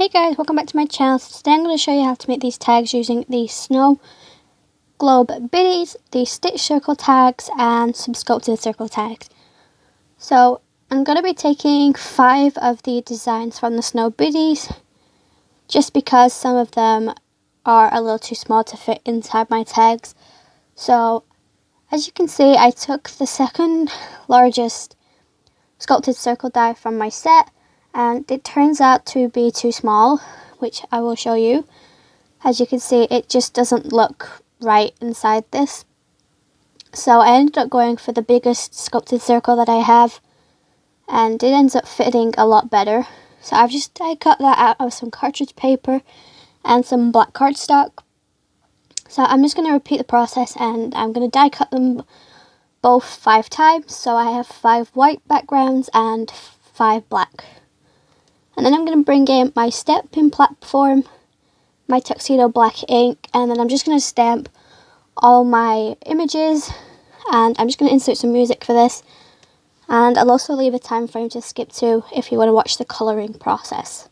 Hey guys, welcome back to my channel. So today I'm going to show you how to make these tags using the Snow Globe Bitties, the stitch circle tags and some sculpted circle tags. So I'm going to be taking 5 of the designs from the Snow Bitties just because some of them are a little too small to fit inside my tags. So as you can see, I took the second largest sculpted circle die from my set, and it turns out to be too small, which I will show you. As you can see, it just doesn't look right inside this. So I ended up going for the biggest sculpted circle that I have, and it ends up fitting a lot better. So I've just die cut that out of some cartridge paper and some black cardstock. So I'm just going to repeat the process, and I'm going to die cut them both 5 times. So I have 5 white backgrounds and 5 black. And then I'm going to bring in my stamping platform, my tuxedo black ink, and then I'm just going to stamp all my images, and I'm just going to insert some music for this, and I'll also leave a time frame to skip to if you want to watch the colouring process.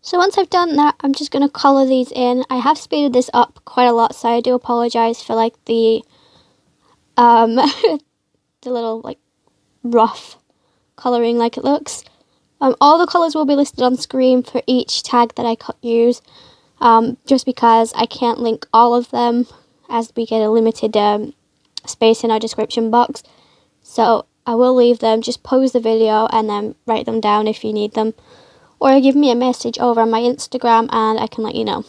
So once I've done that, I'm just going to colour these in. I have speeded this up quite a lot, so I do apologise for like the the little like rough colouring like it looks. All the colours will be listed on screen for each tag that I use, just because I can't link all of them as we get a limited space in our description box. So I will leave them. Just pause the video and then write them down if you need them. Or give me a message over on my Instagram and I can let you know.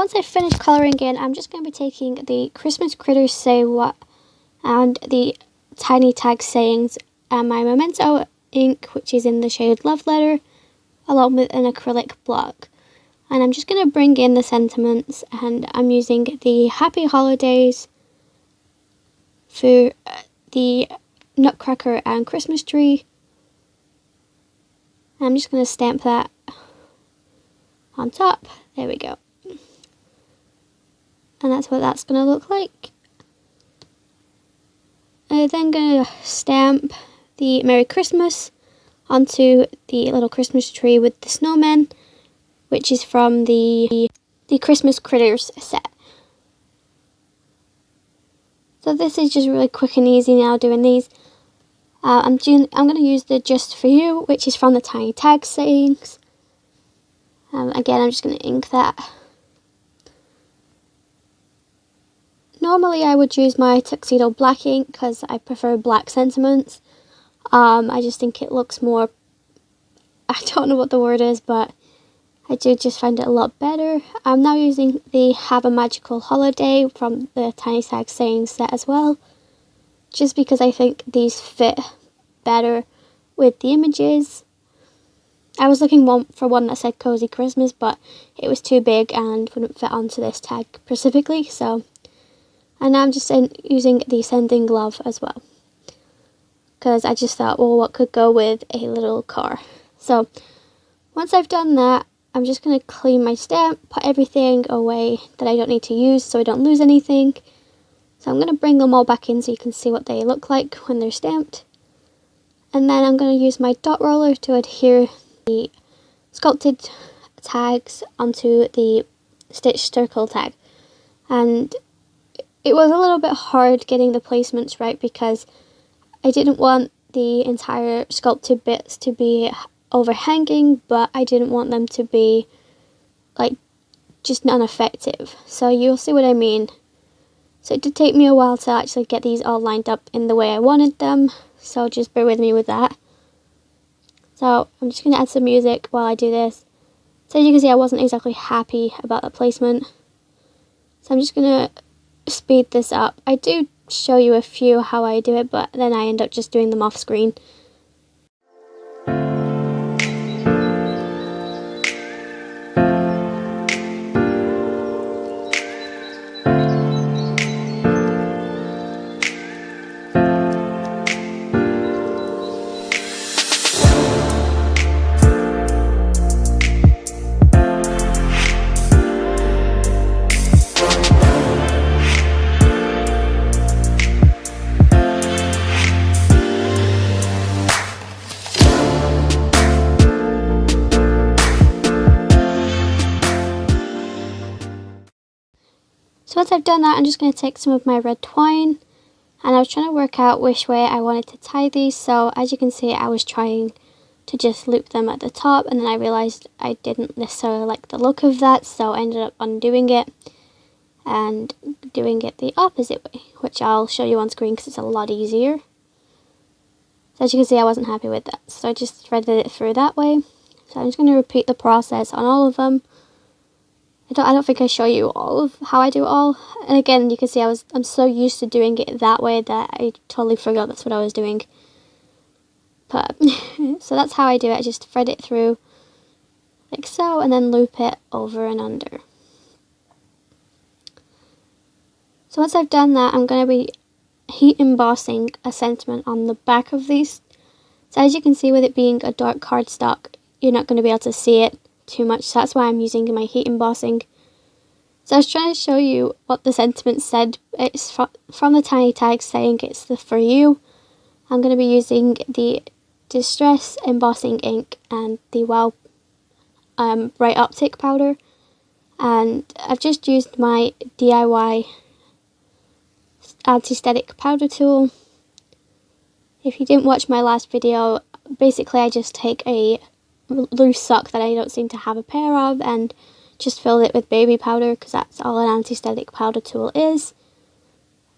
once I've finished colouring in, I'm just going to be taking the Christmas Critters Say What and the Tiny Tag Sayings and my Memento ink, which is in the shade Love Letter, along with an acrylic block. And I'm just going to bring in the sentiments, and I'm using the Happy Holidays for the Nutcracker and Christmas tree. I'm just going to stamp that on top. There we go. And that's what that's going to look like. I'm then going to stamp the Merry Christmas onto the little Christmas tree with the snowman, which is from the Christmas Critters set. So this is just really quick and easy now doing these. I'm going to use the Just For You, which is from the Tiny Tag Sayings. Again, I'm just going to ink that. Normally I would use my Tuxedo black ink because I prefer black sentiments. I just think it looks more, I don't know what the word is, but I do just find it a lot better. I'm now using the Have a Magical Holiday from the Tiny Tag Sayings set as well, just because I think these fit better with the images. I was looking for one that said Cozy Christmas, but it was too big and wouldn't fit onto this tag specifically, so. And now I'm just using the Sending Love as well, because I just thought, well, what could go with a little car? So once I've done that, I'm just going to clean my stamp, put everything away that I don't need to use so I don't lose anything. So I'm going to bring them all back in so you can see what they look like when they're stamped. And then I'm going to use my dot roller to adhere the sculpted tags onto the stitched circle tag. And it was a little bit hard getting the placements right because I didn't want the entire sculpted bits to be overhanging, but I didn't want them to be like just non-effective. So you'll see what I mean. So it did take me a while to actually get these all lined up in the way I wanted them, so just bear with me with that. So I'm just going to add some music while I do this. So as you can see, I wasn't exactly happy about the placement. So I'm just going to speed this up. I do show you a few how I do it, but then I end up just doing them off screen. So once I've done that, I'm just going to take some of my red twine, and I was trying to work out which way I wanted to tie these. So as you can see, I was trying to just loop them at the top, and then I realised I didn't necessarily like the look of that, so I ended up undoing it and doing it the opposite way, which I'll show you on screen because it's a lot easier. So as you can see, I wasn't happy with that, so I just threaded it through that way. So I'm just going to repeat the process on all of them. I don't think I show you all of how I do it all. And again, you can see I'm so used to doing it that way that I totally forgot that's what I was doing. But so that's how I do it. I just thread it through like so, and then loop it over and under. So once I've done that, I'm going to be heat embossing a sentiment on the back of these. So as you can see, with it being a dark cardstock, you're not going to be able to see it too much, so that's why I'm using my heat embossing. So I was trying to show you what the sentiment said. It's from the Tiny Tag Saying it's the For You. I'm going to be using the Distress Embossing ink and the Wow Bright Optic powder, and I've just used my DIY anti-static powder tool. If you didn't watch my last video, basically I just take a loose sock that I don't seem to have a pair of and just fill it with baby powder, because that's all an anti-static powder tool is.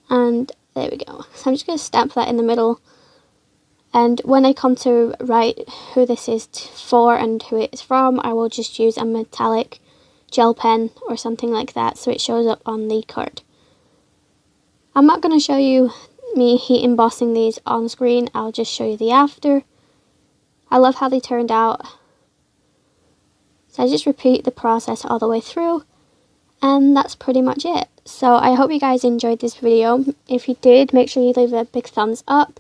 And there we go. So I'm just going to stamp that in the middle, and when I come to write who this is for and who it is from, I will just use a metallic gel pen or something like that, so it shows up on the card. I'm not going to show you me heat embossing these on screen, I'll just show you the after. I love how they turned out. So I just repeat the process all the way through, and that's pretty much it. So I hope you guys enjoyed this video. If you did, make sure you leave a big thumbs up.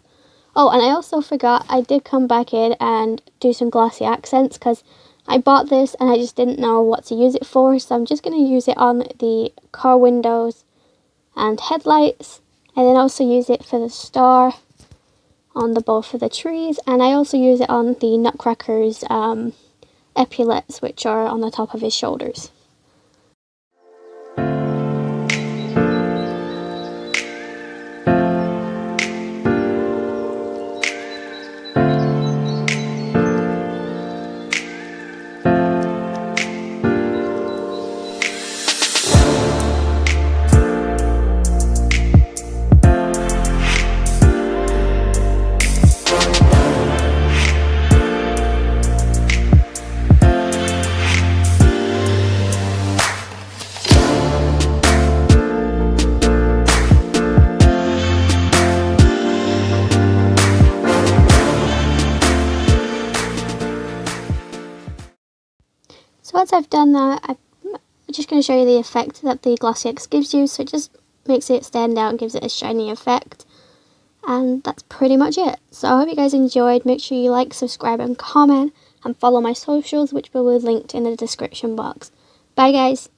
Oh, and I also forgot, I did come back in and do some glossy accents because I bought this and I just didn't know what to use it for. So I'm just going to use it on the car windows and headlights, and then also use it for the star on the both of the trees, and I also use it on the Nutcracker's epaulets, which are on the top of his shoulders. So once I've done that, I'm just going to show you the effect that the Glossy X gives you. So it just makes it stand out and gives it a shiny effect. And that's pretty much it. So I hope you guys enjoyed. Make sure you like, subscribe and comment, and follow my socials, which will be linked in the description box. Bye guys.